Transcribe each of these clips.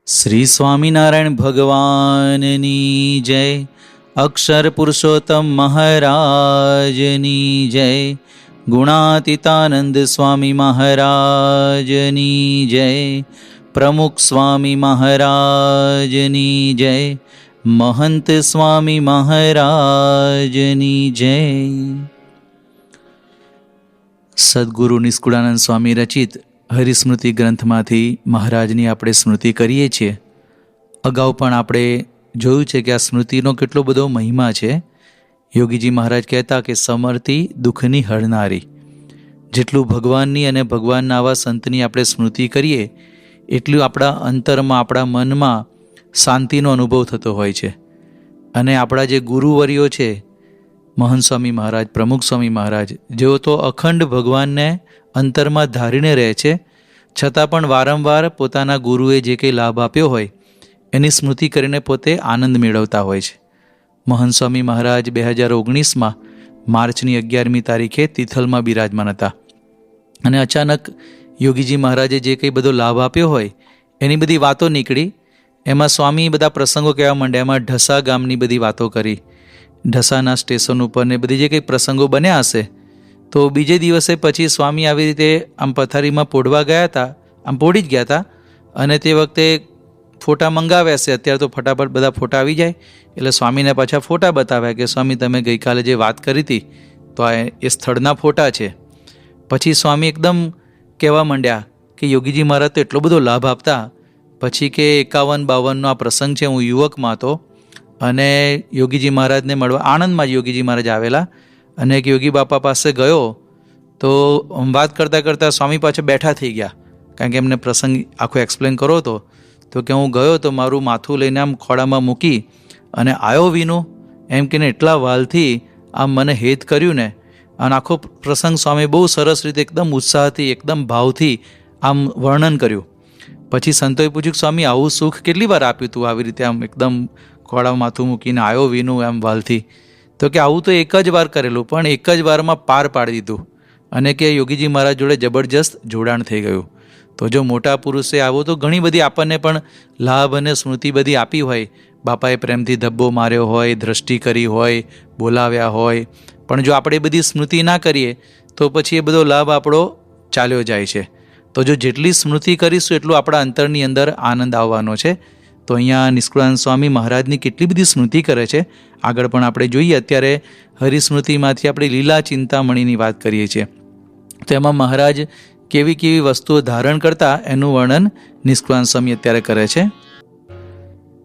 શ્રી સ્વામિનારાયણ ભગવાનની જય. અક્ષર પુરુષોત્તમ મહારાજની જય. ગુણાતીતાનંદ સ્વામી મહારાજની જય. પ્રમુખ સ્વામી મહારાજની જય. મહંત સ્વામી મહારાજની જય. સદગુરુ નિષ્કુળાનંદ સ્વામી રચિત હરિસ્મૃતિ ગ્રંથમાંથી મહારાજની આપણે સ્મૃતિ કરીએ છીએ. અગાઉ પણ આપણે જોયું છે કે આ સ્મૃતિનો કેટલો બધો મહિમા છે. યોગીજી મહારાજ કહેતા કે સમર્થી દુઃખની હરનારી. જેટલું ભગવાનની અને ભગવાનના આવા સંતની આપણે સ્મૃતિ કરીએ એટલું આપણા અંતરમાં, આપણા મનમાં શાંતિનો અનુભવ થતો હોય છે. અને આપણા જે ગુરુવર્યો છે, મહંત સ્વામી મહારાજ, પ્રમુખ સ્વામી મહારાજ, જેઓ તો અખંડ ભગવાનને અંતરમાં ધારીને રહે છે, છતાં પણ વારંવાર પોતાના ગુરુએ જે કંઈ લાભ આપ્યો હોય એની સ્મૃતિ કરીને પોતે આનંદ મેળવતા હોય છે. મહંત સ્વામી મહારાજ 2019માં માર્ચની 11મી તારીખે તિથલમાં બિરાજમાન હતા. અને અચાનક યોગીજી મહારાજે જે કંઈ બધો લાભ આપ્યો હોય એની બધી વાતો નીકળી. એમાં સ્વામી બધા પ્રસંગો કહેવા માંડ્યા. એમાં ઢસા ગામની બધી વાતો કરી, ઢસાના સ્ટેશન ઉપર ને બધી જે કંઈ પ્રસંગો બન્યા હશે. તો બીજે દિવસે પછી સ્વામી આવી રીતે આમ પથારીમાં પોઢવા ગયા હતા, આમ પોઢી જ ગયા હતા. અને તે વખતે ફોટા મંગાવ્યા છે. અત્યારે તો ફટાફટ બધા ફોટા આવી જાય એટલે સ્વામીને પાછા ફોટા બતાવ્યા કે સ્વામી તમે ગઈકાલે જે વાત કરી હતી તો આ એ સ્થળના ફોટા છે. પછી સ્વામી એકદમ કહેવા માંડ્યા કે યોગીજી મહારાજ તો એટલો બધો લાભ આપતા. પછી કે 51-52નો આ પ્રસંગ છે, હું યુવકમાં હતો અને યોગીજી મહારાજને મળવા આણંદમાં જ યોગીજી મહારાજ આવેલા. અને એક યોગી બાપા પાસે ગયો તો વાત કરતાં કરતાં સ્વામી પાછા બેઠા થઈ ગયા, કારણ કે એમને પ્રસંગ આખો એક્સપ્લેન કરો હતો. તો કે હું ગયો તો મારું માથું લઈને આમ ખોળામાં મૂકી અને આવ્યો વિનો એમ કે એટલા વાલથી આમ મને હેત કર્યું ને. અને આખો પ્રસંગ સ્વામી બહુ સરસ રીતે એકદમ ઉત્સાહથી, એકદમ ભાવથી આમ વર્ણન કર્યું. પછી સંતોએ પૂછ્યું કે સ્વામી આવું સુખ કેટલી વાર આપ્યું તું, આવી રીતે આમ એકદમ ખોળામાં માથું મૂકીને આવ્યો વિનું એમ વાલથી. તો કે આવું તો એક જ વાર કરેલું, પણ એક જ વારમાં પાર પાડી દીધું. અને કે યોગીજી મહારાજ જોડે જબરજસ્ત જોડાણ થઈ ગયું. તો જો મોટા પુરુષે આવો તો ઘણી બધી આપણને પણ લાભ અને સ્મૃતિ બધી આપી હોય, બાપાએ પ્રેમથી ધબ્બો માર્યો હોય, દ્રષ્ટિ કરી હોય, બોલાવ્યા હોય, પણ જો આપણે બધી સ્મૃતિ ના કરીએ તો પછી એ બધો લાભ આપણો ચાલ્યો જાય છે. તો જો જેટલી સ્મૃતિ કરીશું એટલું આપણા અંતરની અંદર આનંદ આવવાનો છે. તો અહીંયા નિષ્કુળાનંદ સ્વામી મહારાજની કેટલી બધી સ્મૃતિ કરે છે, આગળ પણ આપણે જોઈએ. અત્યારે હરિસ્મૃતિમાંથી આપણે લીલા ચિંતામણીની વાત કરીએ છીએ. તો એમાં મહારાજ કેવી કેવી વસ્તુઓ ધારણ કરતા એનું વર્ણન નિષ્કુળાનંદ સ્વામી અત્યારે કરે છે.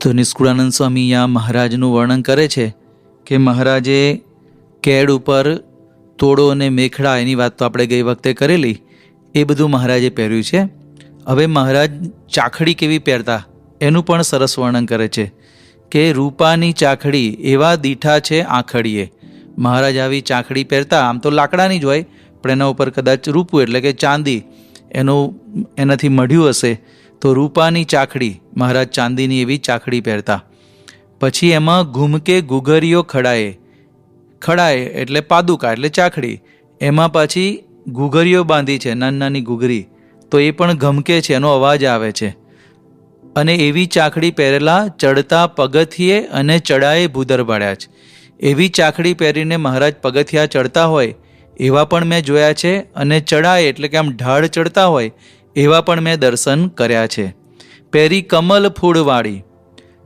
તો નિષ્કુળાનંદ સ્વામી અહીંયા મહારાજનું વર્ણન કરે છે કે મહારાજે કેડ ઉપર તોડો અને મેખડા, એની વાત તો આપણે ગઈ વખતે કરેલી, એ બધું મહારાજે પહેર્યું છે. હવે મહારાજ ચાખડી કેવી પહેરતા એનું પણ સરસ વર્ણન કરે છે કે રૂપાની ચાખડી એવા દીઠા છે આંખડીએ. મહારાજ આવી ચાખડી પહેરતા, આમ તો લાકડાની જ હોય પણ એના ઉપર કદાચ રૂપું એટલે કે ચાંદી એનાથી મઢ્યું હશે તો રૂપાની ચાખડી, મહારાજ ચાંદીની એવી ચાખડી પહેરતા. પછી એમાં ઘૂમકે ઘૂઘરીઓ ખડાએ એટલે પાદુકા એટલે ચાખડી, એમાં પાછી ઘૂઘરીઓ બાંધી છે, નાની નાની ઘૂઘરી, તો એ પણ ઘમકે છે, એનો અવાજ આવે છે. અને એવી ચાખડી પહેરેલા ચડતા પગથિયે અને ચડાએ ભૂદર પાડ્યા છે. એવી ચાખડી પહેરીને મહારાજ પગથિયા ચડતા હોય એવા પણ મેં જોયા છે, અને ચડાએ એટલે કે આમ ઢાળ ચડતા હોય એવા પણ મેં દર્શન કર્યા છે. પહેરી કમલ ફૂડવાળી,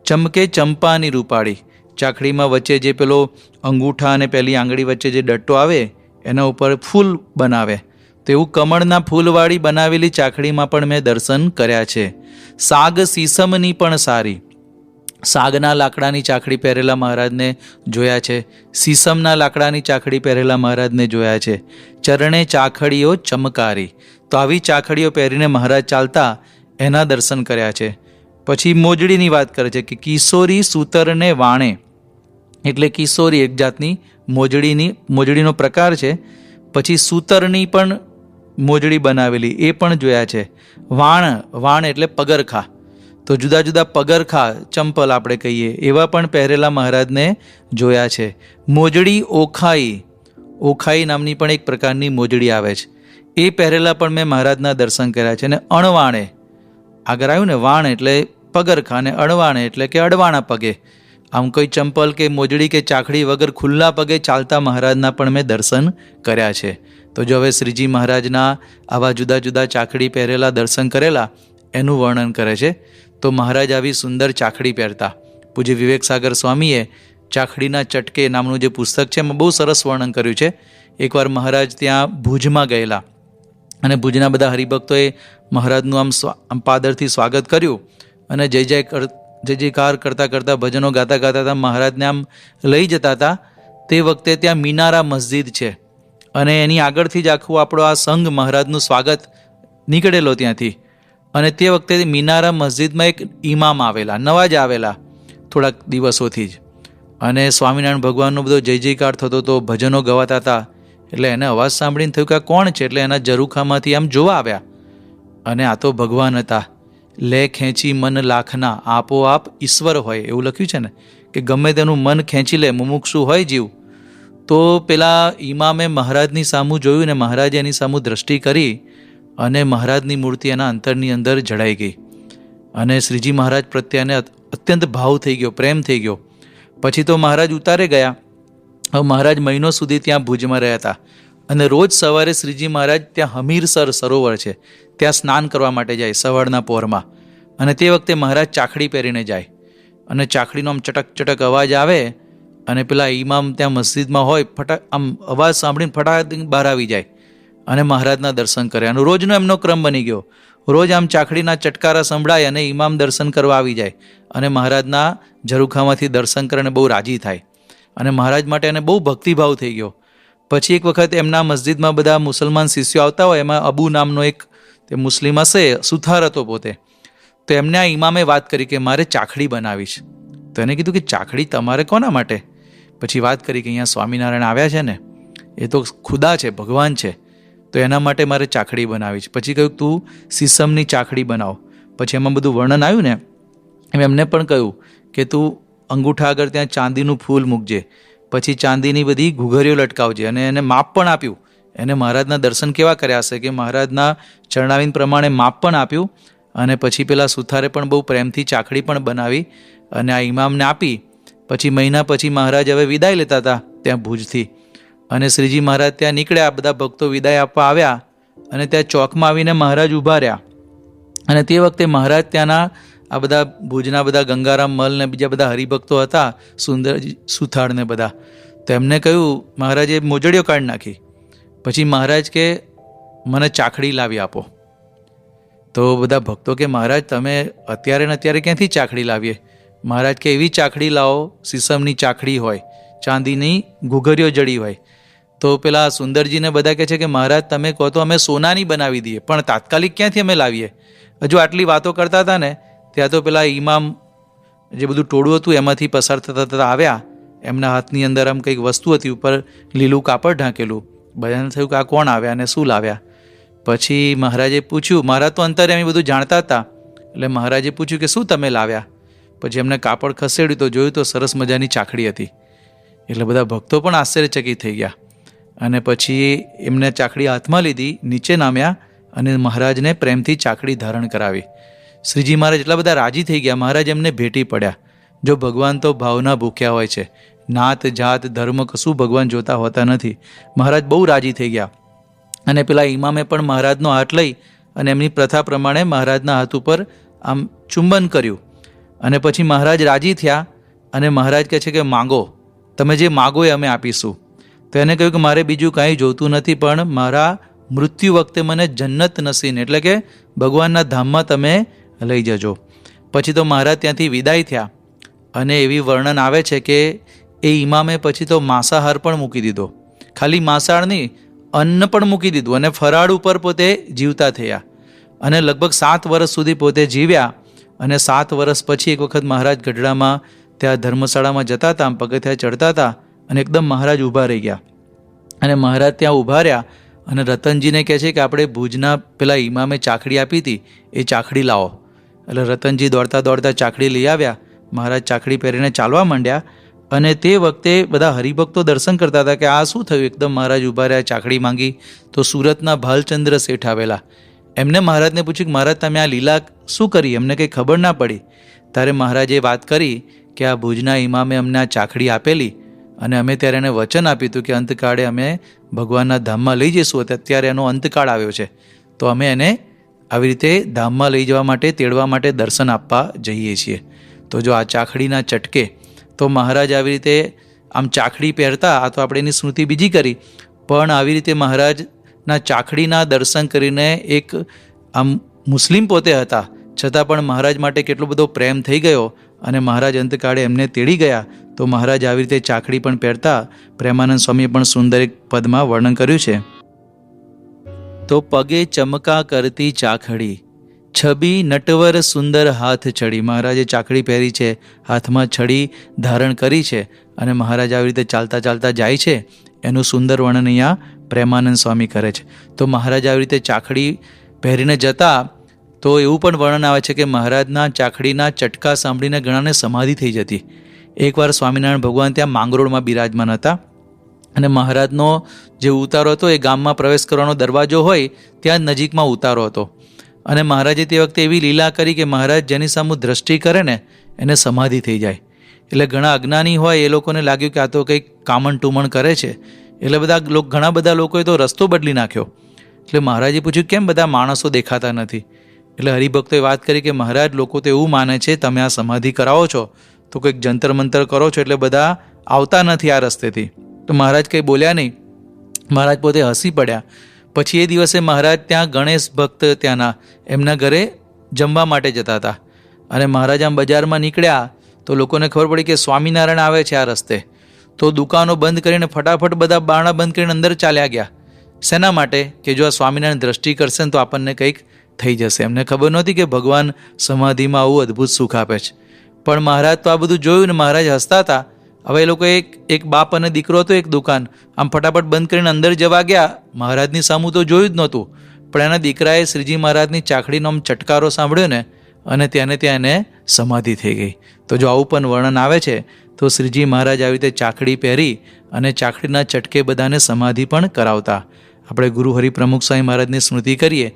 ચમકે ચંપાની રૂપાળી. ચાખડીમાં વચ્ચે જે પેલો અંગૂઠા અને પેલી આંગળી વચ્ચે જે ડટ્ટો આવે એના ઉપર ફૂલ બનાવે, તો એવું કમળના ફૂલવાળી બનાવેલી ચાખડીમાં પણ મેં દર્શન કર્યા છે. સાગ સીસમની પણ સારી, સાગના લાકડાની ચાખડી પહેરેલા મહારાજને જોયા છે. સીસમના લાકડાની ચાખડી પહેરેલા મહારાજને જોયા છે. ચરણે ચાખડીઓ ચમકારી, તો આવી ચાખડીઓ પહેરીને મહારાજ ચાલતા એના દર્શન કર્યા છે. પછી મોજડીની વાત કરે છે કે કિશોરી સૂતરને વાણે, એટલે કિશોરી એક જાતની મોજડીનો પ્રકાર છે. પછી સૂતરની પણ મોજડી બનાવેલી એ પણ જોયા છે. વાણ એટલે પગરખા, તો જુદા જુદા પગરખા, ચંપલ આપણે કહીએ, એવા પણ પહેરેલા મહારાજને જોયા છે. મોજડી ઓખાઈ નામની પણ એક પ્રકારની મોજડી આવે છે, એ પહેરેલા પણ મેં મહારાજના દર્શન કર્યા છે. અને અણવાણે, આગળ આવ્યું ને વાણ એટલે પગરખા અને અડવાણે એટલે કે અડવાણા પગે. આમ કોઈ ચંપલ કે મોજડી કે ચાકડી વગર ખુલ્લા પગે ચાલતા મહારાજના પણ મેં દર્શન કર્યા છે. તો જો હવે શ્રીજી મહારાજના આવા જુદા જુદા ચાકડી પહેરેલા દર્શન કરેલા એનું વર્ણન કરે છે. તો મહારાજ આવી સુંદર ચાકડી પહેરતા. પૂજ્ય વિવેક સાગર સ્વામીએ ચાકડીના ચટકે નામનું જે પુસ્તક છે એમાં બહુ સરસ વર્ણન કર્યું છે. એકવાર મહારાજ ત્યાં ભુજમાં ગયેલા અને ભુજના બધા હરિભક્તોએ મહારાજનું આમ પાદરથી સ્વાગત કર્યું અને જય જયકાર કરતાં કરતાં ભજનો ગાતા ગાતા મહારાજને આમ લઈ જતા હતા. તે વખતે ત્યાં મિનારા મસ્જિદ છે અને એની આગળથી જ આખું આપણો આ સંઘ મહારાજનું સ્વાગત નીકળેલો ત્યાંથી. અને તે વખતે મિનારા મસ્જિદમાં એક ઇમામ આવેલા, નવા જ આવેલા થોડાક દિવસોથી જ. અને સ્વામિનારાયણ ભગવાનનો બધો જય જયકાર થતો હતો, ભજનો ગવાતા હતા. એટલે એને અવાજ સાંભળીને થયું કે આ કોણ છે? એટલે એના ઝરૂખામાંથી આમ જોવા આવ્યા અને આ તો ભગવાન હતા. લે ખેંચી મન લાખના આપોઆપ ઈશ્વર હોય એવું લખ્યું છે ને, કે ગમે તેનું મન ખેંચી લે મુમુક્ષુ હોય જીવ. તો પેલા ઇમામે મહારાજની સામું જોયું ને મહારાજે એની સામું દ્રષ્ટિ કરી અને મહારાજની મૂર્તિ એના અંતરની અંદર જડાઈ ગઈ અને શ્રીજી મહારાજ પ્રત્યે એને અત્યંત ભાવ થઈ ગયો, પ્રેમ થઈ ગયો. પછી તો મહારાજ ઉતારે ગયા. હવે મહારાજ મહિનો સુધી ત્યાં ભુજમાં રહ્યા હતા અને રોજ સવારે શ્રીજી મહારાજ ત્યાં હમીરસર સરોવર છે ત્યાં સ્નાન કરવા માટે જાય સવારના પહોરમાં. અને તે વખતે મહારાજ ચાકડી પહેરીને જાય અને ચાકડીનો આમ ચટક ચટક અવાજ આવે અને પેલા ઇમામ ત્યાં મસ્જિદમાં હોય ફટાક આમ અવાજ સાંભળીને ફટાક બહાર આવી જાય અને મહારાજના દર્શન કરે. અને રોજનો એમનો ક્રમ બની ગયો. રોજ આમ ચાકડીના ચટકારા સંભળાય અને ઇમામ દર્શન કરવા આવી જાય અને મહારાજના ઝરૂખામાંથી દર્શન કરીને બહુ રાજી થાય અને મહારાજ માટે એને બહુ ભક્તિભાવ થઈ ગયો. પછી એક વખત એમના મસ્જિદમાં બધા મુસલમાન શિષ્યો આવતા હોય, એમાં અબુ નામનો એક તે મુસ્લિમ હશે, સુથાર હતો પોતે. તો એમને આ ઇમામે વાત કરી કે મારે ચાકડી બનાવી છે. તો એને કીધું કે ચાકડી તમારે કોના માટે? પછી વાત કરી કે અહીંયા સ્વામિનારાયણ આવ્યા છે ને, એ તો ખુદા છે, ભગવાન છે, તો એના માટે મારે ચાકડી બનાવી છે. પછી કહ્યું તું સીસમની ચાકડી બનાવ. પછી એમાં બધું વર્ણન આવ્યું ને એમ એમને પણ કહ્યું કે તું અંગૂઠા આગળ ત્યાં ચાંદીનું ફૂલ મૂકજે, પછી ચાંદીની બધી ઘૂઘરીઓ લટકાવજે. અને એને માપ પણ આપ્યું. એને મહારાજના દર્શન કેવા કર્યા હશે કે મહારાજના ચરણાવીન પ્રમાણે માપ પણ આપ્યું. અને પછી પેલા સુથારે પણ બહુ પ્રેમથી ચાકડી પણ બનાવી અને આ ઇમામને આપી. પછી મહિના પછી મહારાજ હવે વિદાય લેતા હતા ત્યાં ભુજથી અને શ્રીજી મહારાજ ત્યાં નીકળ્યા. બધા ભક્તો વિદાય આપવા આવ્યા અને ત્યાં ચોકમાં આવીને મહારાજ ઊભા રહ્યા. અને તે વખતે મહારાજ ત્યાંના આ બધા ભુજના બધા ગંગારામ મલ ને બીજા બધા હરિભક્તો હતા, સુંદરજી સુથાર ને બધા. તો એમને કહ્યું, મહારાજે મોજડીઓ કાઢી નાખી. પછી મહારાજ કે મને ચાકડી લાવી આપો. તો બધા ભક્તો કે મહારાજ તમે અત્યારે ને અત્યારે ક્યાંથી ચાકડી લાવીએ? મહારાજ કે એવી ચાકડી લાવો સીસમની ચાકડી હોય, ચાંદીની ઘૂઘરીઓ જડી હોય. તો પેલા સુંદરજીને બધા કહે છે કે મહારાજ તમે કહો તો અમે સોનાની બનાવી દઈએ, પણ તાત્કાલિક ક્યાંથી અમે લાવીએ? હજુ આટલી વાતો કરતા હતા ને ત્યાં તો પેલા ઇમામ જે બધું ટોળું હતું એમાંથી પસાર થતા થતા આવ્યા. એમના હાથની અંદર આમ કંઈક વસ્તુ હતી, ઉપર લીલું કાપડ ઢાંકેલું. બધાને થયું કે આ કોણ આવ્યા અને શું લાવ્યા? પછી મહારાજે પૂછ્યું, મહારાજ તો અંતરે એમ બધું જાણતા હતા, એટલે મહારાજે પૂછ્યું કે શું તમે લાવ્યા? પછી એમને કાપડ ખસેડ્યું તો જોયું તો સરસ મજાની ચાકડી હતી. એટલે બધા ભક્તો પણ આશ્ચર્યચકિત થઈ ગયા અને પછી એમને ચાકડી હાથમાં લીધી, નીચે નામ્યા અને મહારાજને પ્રેમથી ચાકડી ધારણ કરાવી. શ્રીજી મહારાજ એટલા બધા રાજી થઈ ગયા, મહારાજ એમને ભેટી પડ્યા. જો ભગવાન તો ભાવના ભૂખ્યા હોય છે, નાત જાત ધર્મ કશું ભગવાન જોતા હોતા નથી. મહારાજ બહુ રાજી થઈ ગયા અને પેલા ઇમામે પણ મહારાજનો હાથ લઈ અને એમની પ્રથા પ્રમાણે મહારાજના હાથ ઉપર આમ ચુંબન કર્યું. અને પછી મહારાજ રાજી થયા અને મહારાજ કહે છે કે માગો, તમે જે માગો એ અમે આપીશું. તો એને કહ્યું કે મારે બીજું કાંઈ જોતું નથી, પણ મારા મૃત્યુ વખતે મને જન્નત નસીન એટલે કે ભગવાનના ધામમાં તમે લઈ જજો. પછી તો મહારાજ ત્યાંથી વિદાય થયા અને એવી વર્ણન આવે છે કે એ ઇમામે પછી તો માંસાહાર પણ મૂકી દીધો. ખાલી માંસાહાર નહીં, અન્ન પણ મૂકી દીધું અને ફરાળ ઉપર પોતે જીવતા થયા અને લગભગ 7 વર્ષ સુધી પોતે જીવ્યા. અને 7 વર્ષ પછી એક વખત મહારાજ ગઢડામાં ત્યાં ધર્મશાળામાં જતા હતા, પગથિયા ચડતા હતા અને એકદમ મહારાજ ઊભા રહી ગયા. અને મહારાજ ત્યાં ઊભા રહ્યા અને રતનજીને કહે છે કે આપણે ભુજના પેલા ઇમામે ચાકડી આપી હતી એ ચાકડી લાવો. એટલે રતનજી દોડતા દોડતા ચાકડી લઈ આવ્યા. મહારાજ ચાકડી પહેરીને ચાલવા માંડ્યા અને તે વખતે બધા હરિભક્તો દર્શન કરતા હતા કે આ શું થયું? એકદમ મહારાજ ઊભા રહ્યા, ચાકડી માંગી. તો સુરતના ભાલચંદ્ર શેઠ આવેલા, એમને મહારાજને પૂછ્યું કે મહારાજ તમે આ લીલા શું કરી, એમને કંઈ ખબર ના પડી. ત્યારે મહારાજે વાત કરી કે આ ભુજના ઇમામે અમને આ ચાખડી આપેલી અને અમે ત્યારે એને વચન આપ્યું હતું કે અંતકાળે અમે ભગવાનના ધામમાં લઈ જઈશું. અત્યારે એનો અંતકાળ આવ્યો છે તો અમે એને આવી રીતે ધામમાં લઈ જવા માટે, તેડવા માટે દર્શન આપવા જઈએ છીએ. તો જો આ ચાખડીના ચટકે, તો મહારાજ આવી રીતે આમ ચાખડી પહેરતા, આ તો આપણે એની સ્મૃતિ બીજી કરી, પણ આવી રીતે મહારાજના ચાખડીના દર્શન કરીને એક આમ મુસ્લિમ પોતે હતા છતાં પણ મહારાજ માટે કેટલો બધો પ્રેમ થઈ ગયો અને મહારાજ અંતકાળે એમને તેડી ગયા. તો મહારાજ આવી રીતે ચાખડી પણ પહેરતા. પ્રેમાનંદ સ્વામીએ પણ સુંદર એક પદમાં વર્ણન કર્યું છે. તો પગે ચમકા કરતી ચાખડી, છબી નટવર સુંદર હાથ છડી. મહારાજે ચાખડી પહેરી છે, હાથમાં છડી ધારણ કરી છે અને મહારાજ આવી રીતે ચાલતા ચાલતા જાય છે. એનું સુંદર વર્ણન અહીંયા પ્રેમાનંદ સ્વામી કરે છે. તો મહારાજ આવી રીતે ચાખડી પહેરીને જતા, તો એવું પણ વર્ણન આવે છે કે મહારાજના ચાખડીના ચટકા સાંભળીને ઘણાને સમાધિ થઈ જતી. એકવાર સ્વામિનારાયણ ભગવાન ત્યાં માંગરોળમાં બિરાજમાન હતા અને મહારાજનો જે ઉતારો હતો એ ગામમાં પ્રવેશ કરવાનો દરવાજો હોય ત્યાં નજીકમાં ઉતારો હતો. અને મહારાજે તે વખતે એવી લીલા કરી કે મહારાજ જેની સામે દ્રષ્ટિ કરે ને એને સમાધિ થઈ જાય. એટલે ઘણા અજ્ઞાની હોય એ લોકોને લાગ્યું કે આ તો કંઈક કામણ ટુમણ કરે છે, એટલે ઘણા બધા લોકોએ તો રસ્તો બદલી નાખ્યો. એટલે મહારાજે પૂછ્યું કેમ બધા માણસો દેખાતા નથી? એટલે હરિભક્તોએ વાત કરી કે મહારાજ લોકો તો એવું માને છે તમે આ સમાધિ કરાવો છો તો કંઈક જંતર મંતર કરો છો એટલે બધા આવતા નથી આ રસ્તેથી. તો મહારાજ કંઈ બોલ્યા નહીં, મહારાજ પોતે હસી પડ્યા. પછી એ દિવસે મહારાજ ત્યાં ગણેશ ભક્ત ત્યાંના એમના ઘરે જમવા માટે જતા હતા અને મહારાજ આમ બજારમાં નીકળ્યા તો લોકોને ખબર પડી કે સ્વામિનારાયણ આવે છે આ રસ્તે. તો દુકાનો બંધ કરીને ફટાફટ બધા બારણા બંધ કરીને અંદર ચાલ્યા ગયા. શેના માટે? કે જો આ સ્વામિનારાયણ દ્રષ્ટિ કરશે ને તો આપણને કંઈક થઈ જશે. એમને ખબર નહોતી કે ભગવાન સમાધિમાં આવું અદ્ભુત સુખ આપે છે. પણ મહારાજ તો આ બધું જોયું ને મહારાજ હસતા હતા. હવે એ લોકો એક બાપ અને દીકરો હતો, એક દુકાન આમ ફટાફટ બંધ કરીને અંદર જવા ગયા. મહારાજની સામું તો જોયું જ નહોતું, પણ એના દીકરાએ શ્રીજી મહારાજની ચાખડીનો આમ ચટકારો સાંભળ્યો ને અને ત્યાં એને સમાધિ થઈ ગઈ. તો જો આવું પણ વર્ણન આવે છે તો શ્રીજી મહારાજ આવી રીતે ચાખડી પહેરી અને ચાખડીના ચટકે બધાને સમાધિ પણ કરાવતા. આપણે ગુરુ હરિપ્રમુખ સ્વામી મહારાજની સ્મૃતિ કરીએ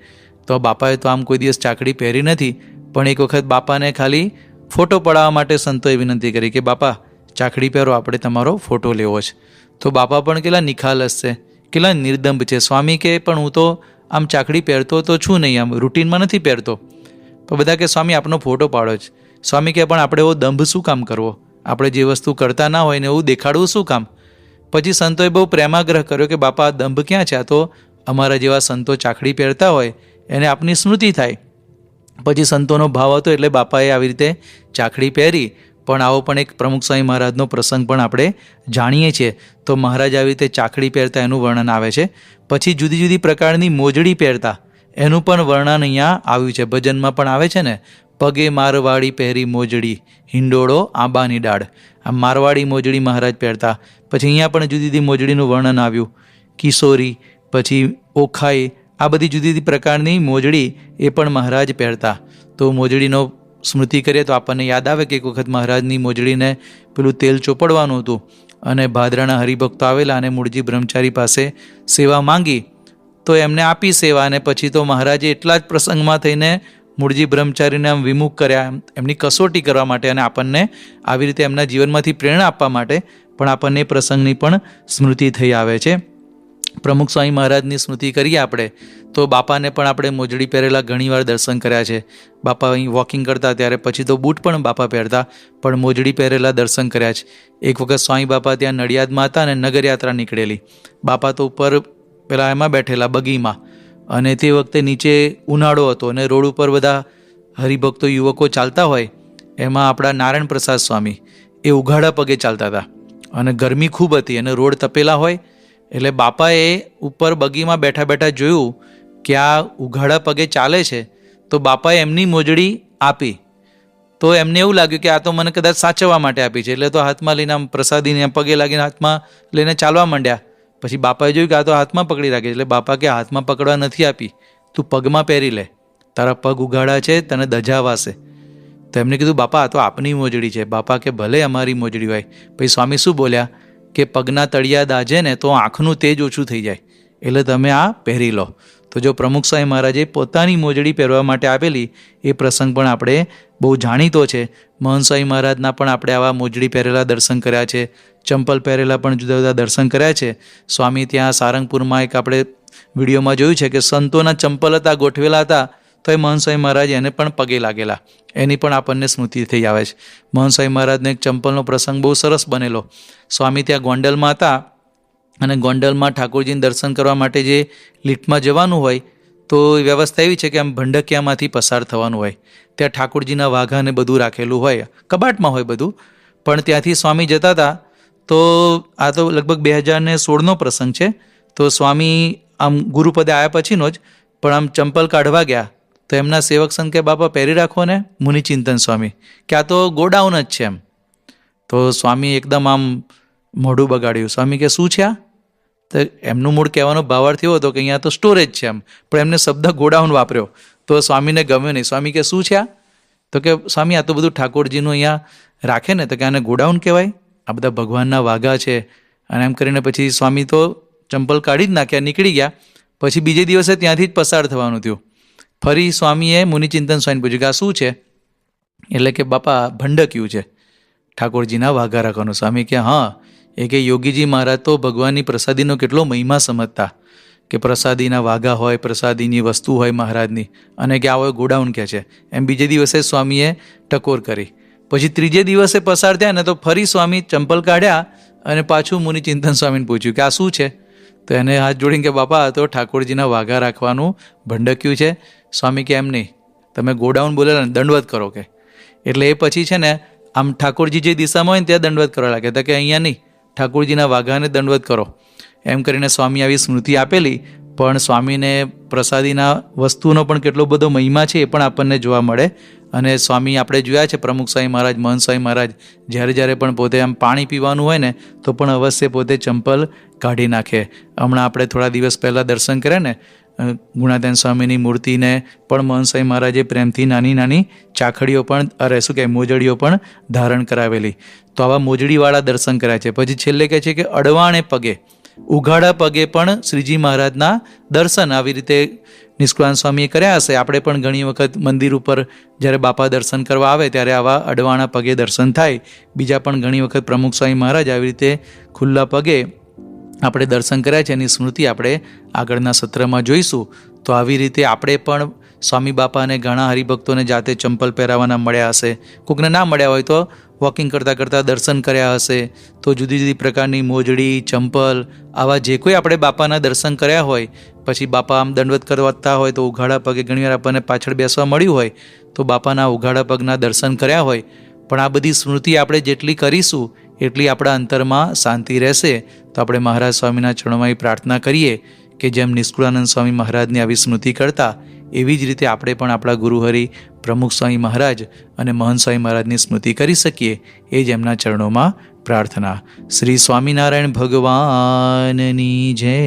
તો બાપાએ તો આમ કોઈ દિવસ ચાખડી પહેરી નથી, પણ એક વખત બાપાને ખાલી ફોટો પડાવવા માટે સંતોએ વિનંતી કરી કે બાપા ચાખડી પહેરો, આપણે તમારો ફોટો લેવો છે. તો બાપા પણ કેટલા નિખાલસ છે, કેટલા નિર્દંભ છે. સ્વામી કે પણ હું તો આમ ચાખડી પહેરતો તો છું નહીં, આમ રૂટીનમાં નથી પહેરતો. તો બધા કે સ્વામી આપનો ફોટો પાડો છે. સ્વામી કે પણ આપણે એવો દંભ શું કામ કરવો? આપણે જે વસ્તુ કરતા ના હોય ને એવું દેખાડવું શું કામ? પછી સંતોએ બહુ પ્રેમાગ્રહ કર્યો કે બાપા આ દંભ ક્યાં છે? આ તો અમારા જેવા સંતો ચાખડી પહેરતા હોય એને આપની સ્મૃતિ થાય. પછી સંતોનો ભાવ હતો એટલે બાપાએ આવી રીતે ચાખડી પહેરી. પણ આવો પણ એક પ્રમુખ સ્વામી મહારાજનો પ્રસંગ પણ આપણે જાણીએ છીએ. તો મહારાજ આવી રીતે ચાખડી પહેરતા એનું વર્ણન આવે છે. પછી જુદી જુદી પ્રકારની મોજડી પહેરતા એનું પણ વર્ણન અહીંયા આવ્યું છે. ભજનમાં પણ આવે છે ને, પગે મારવાડી પહેરી મોજડી, હિંડોળો આંબાની ડાળ. આ મારવાડી મોજડી મહારાજ પહેરતા. પછી અહીંયા પણ જુદી જુદી મોજડીનું વર્ણન આવ્યું. કિશોરી, પછી ઓખાઈ, આ બધી જુદી જુદી પ્રકારની મોજડી એ પણ મહારાજ પહેરતા. તો મોજડીનો સ્મૃતિ કરીએ તો આપણને યાદ આવે કે એક વખત મહારાજની મોજડીને પેલું તેલ ચોપડવાનું હતું અને ભાદરાના હરિભક્તો આવેલા અને મૂળજી બ્રહ્મચારી પાસે સેવા માંગી તો એમને આપી સેવા. અને પછી તો મહારાજે એટલા જ પ્રસંગમાં થઈને મૂળજી બ્રહ્મચારીને આમ વિમુખ કર્યા, એમની કસોટી કરવા માટે અને આપણને આવી રીતે એમના જીવનમાંથી પ્રેરણા આપવા માટે. પણ આપણને એ પ્રસંગની પણ સ્મૃતિ થઈ આવે છે. પ્રમુખ સ્વામી મહારાજની સ્મૃતિ કરીએ આપણે તો બાપાને પણ આપણે મોજડી પહેરેલા ઘણીવાર દર્શન કર્યા છે. બાપા અહીં વોકિંગ કરતા ત્યારે પછી તો બૂટ પણ બાપા પહેરતા, પણ મોજડી પહેરેલા દર્શન કર્યા છે. એક વખત સ્વામી બાપા ત્યાં નડિયાદમાં હતા અને નગરયાત્રા નીકળેલી. બાપા તો ઉપર પેલા એમાં બેઠેલા બગીમાં, અને તે વખતે નીચે ઉનાળો હતો અને રોડ ઉપર બધા હરિભક્તો યુવકો ચાલતા હોય એમાં આપણા નારાયણ પ્રસાદ સ્વામી એ ઉઘાડા પગે ચાલતા હતા અને ગરમી ખૂબ હતી અને રોડ તપેલા હોય. એટલે બાપાએ ઉપર બગીમાં બેઠા બેઠા જોયું કે આ ઉઘાડા પગે ચાલે છે, તો બાપાએ એમની મોજડી આપી. તો એમને એવું લાગ્યું કે આ તો મને કદાચ સાચવવા માટે આપી છે, એટલે તો હાથમાં લઈને આમ પ્રસાદીને પગે લાગીને હાથમાં લઈને ચાલવા માંડ્યા. પછી બાપાએ જોયું કે આ તો હાથમાં પકડી રાખી, એટલે બાપા કે હાથમાં પકડવા નથી આપી, તું પગમાં પહેરી લે, તારા પગ ઉઘાડા છે, તને દજાવાશે. તો એમને કીધું બાપા આ તો આપની મોજડી છે. બાપા કે ભલે અમારી મોજડી હોય. પછી સ્વામી શું બોલ્યા કે પગના તળિયા દાજે ને તો આંખનું તેજ ઓછું થઈ જાય, એટલે તમે આ પહેરી લો. તો જો પ્રમુખ સ્વામી મહારાજે પોતાની મોજડી પહેરવા માટે આપેલી એ પ્રસંગ પણ આપણે બહુ જાણીતો છે. મહંત સ્વામી મહારાજના પણ આપણે આવા મોજડી પહેરેલા દર્શન કર્યા છે, ચંપલ પહેરેલા પણ જુદા જુદા દર્શન કર્યા છે. સ્વામી ત્યાં સારંગપુરમાં એક આપણે વિડીયોમાં જોયું છે કે સંતોના ચંપલ હતા, ગોઠવેલા હતા, તો એ મહંત સ્વામી મહારાજ એને પણ પગે લાગેલા, એની પણ આપણને સ્મૃતિ થઈ આવે છે. મહંત સ્વામી મહારાજનો એક ચંપલનો પ્રસંગ બહુ સરસ બનેલો. સ્વામી ત્યાં ગોંડલમાં હતા અને ગોંડલમાં ઠાકોરજીને દર્શન કરવા માટે જે લિફ્ટમાં જવાનું હોય તો વ્યવસ્થા એવી છે કે આમ ભંડકિયામાંથી પસાર થવાનું હોય. ત્યાં ઠાકોરજીના વાઘાને બધું રાખેલું હોય, કબાટમાં હોય બધું, પણ ત્યાંથી સ્વામી જતા હતા. તો આ તો લગભગ 2016નો પ્રસંગ છે. તો સ્વામી આમ ગુરુપદે આવ્યા પછીનો જ, પણ આમ ચંપલ કાઢવા ગયા તો એમના સેવક સંત કે બાપા પહેરી રાખો ને, મુનિચિંતન સ્વામી કે આ તો ગોડાઉન જ છે એમ. તો સ્વામી એકદમ આમ મોઢું બગાડ્યું. સ્વામી કે શું છે આ? તો એમનું મૂળ કહેવાનો ભાવાર્થ એવો હતો કે અહીંયા તો સ્ટોરેજ છે એમ, પણ એમને શબ્દ ગોડાઉન વાપર્યો તો સ્વામીને ગમ્યો નહીં. સ્વામી કે શું છે આ? તો કે સ્વામી આ તો બધું ઠાકોરજીનું અહીંયા રાખે ને, તો કે આને ગોડાઉન કહેવાય, આ બધા ભગવાનના વાઘા છે. અને એમ કરીને પછી સ્વામી તો ચંપલ કાઢી જ નાખ્યા, નીકળી ગયા. પછી બીજે દિવસે ત્યાંથી જ પસાર થવાનું થયું. ફરી સ્વામીએ મુનિચિંતન સ્વામીને પૂછ્યું કે આ શું છે? એટલે કે બાપા ભંડક્યું છે, ઠાકોરજીના વાઘા રાખવાનું. સ્વામી કે હા, એ કે યોગીજી મહારાજ તો ભગવાનની પ્રસાદીનો કેટલો મહિમા સમજતા કે પ્રસાદીના વાઘા હોય, પ્રસાદીની વસ્તુ હોય મહારાજની, અને કે આવો ગોડાઉન કહે છે એમ. બીજે દિવસે સ્વામીએ ટકોર કરી. પછી ત્રીજે દિવસે પસાર થયા ને તો ફરી સ્વામી ચંપલ કાઢ્યા અને પાછું મુનિચિંતન સ્વામીને પૂછ્યું કે આ શું છે? તો એને હાથ જોડીને કે બાપા આ તો ઠાકોરજીના વાઘા રાખવાનું ભંડક્યું છે. સ્વામી કે એમ નહીં, તમે ગોડાઉન બોલેલા ને, દંડવત કરો કે. એટલે એ પછી છે ને આમ ઠાકોરજી જે દિશામાં હોય ને ત્યાં દંડવત કરવા લાગે, તો કે અહીંયા નહીં, ઠાકોરજીના વાઘાને દંડવત કરો. એમ કરીને સ્વામી આવી સ્મૃતિ આપેલી. પણ સ્વામીને પ્રસાદીના વસ્તુનો પણ કેટલો બધો મહિમા છે એ પણ આપણને જોવા મળે. અને સ્વામી આપણે જોયા છે, પ્રમુખ સ્વામી મહારાજ, મહંત સ્વામી મહારાજ જ્યારે પણ પોતે આમ પાણી પીવાનું હોય ને તો પણ અવશ્ય પોતે ચંપલ કાઢી નાખે. હમણાં આપણે થોડા દિવસ પહેલાં દર્શન કર્યા ને ગુણાતીતાનંદ સ્વામીની મૂર્તિને પણ મહંત સ્વામી મહારાજે પ્રેમથી નાની નાની ચાખડીઓ પણ મોજડીઓ પણ ધારણ કરાવેલી. તો આવા મોજડીવાળા દર્શન કર્યા છે. પછી છેલ્લે કહે છે કે અડવાણે પગે, ઉઘાડા પગે પણ શ્રીજી મહારાજના દર્શન આવી રીતે નિષ્કુળાનંદ સ્વામીએ કર્યા હશે. આપણે પણ ઘણી વખત મંદિર ઉપર જ્યારે બાપા દર્શન કરવા આવે ત્યારે આવા અડવાણા પગે દર્શન થાય. બીજા પણ ઘણી વખત પ્રમુખ સ્વામી મહારાજ આવી રીતે ખુલ્લા પગે આપણે દર્શન કર્યા છે. એની સ્મૃતિ આપણે આગળના સત્રમાં જોઈશું. તો આવી રીતે આપણે પણ સ્વામી બાપાને ઘણા હરિભક્તોને જાતે ચંપલ પહેરાવાના મળ્યા હશે, કોઈકને ના મળ્યા હોય તો વોકિંગ કરતાં કરતાં દર્શન કર્યા હશે. તો જુદી જુદી પ્રકારની મોજડી, ચંપલ, આવા જે કોઈ આપણે બાપાના દર્શન કર્યા હોય, પછી બાપા આમ દંડવત કરતા હોય તો ઉઘાડા પગે ઘણીવાર આપણને પાછળ બેસવા મળ્યું હોય તો બાપાના ઉઘાડા પગના દર્શન કર્યા હોય. પણ આ બધી સ્મૃતિ આપણે જેટલી કરીશું એટલી આપણા અંતરમાં શાંતિ રહેશે. તો આપણે મહારાજ સ્વામીના ચરણોમાં પ્રાર્થના કરીએ કે જેમ નિષ્કુળાનંદ સ્વામી મહારાજની આવી સ્મૃતિ કરતા, એવી જ રીતે આપણે પણ આપણા ગુરુહરિ પ્રમુખ સ્વામી મહારાજ અને મહંત સ્વામી મહારાજની સ્મૃતિ કરી શકીએ. એ જ એમના ચરણોમાં પ્રાર્થના. શ્રી સ્વામિનારાયણ ભગવાનની જય.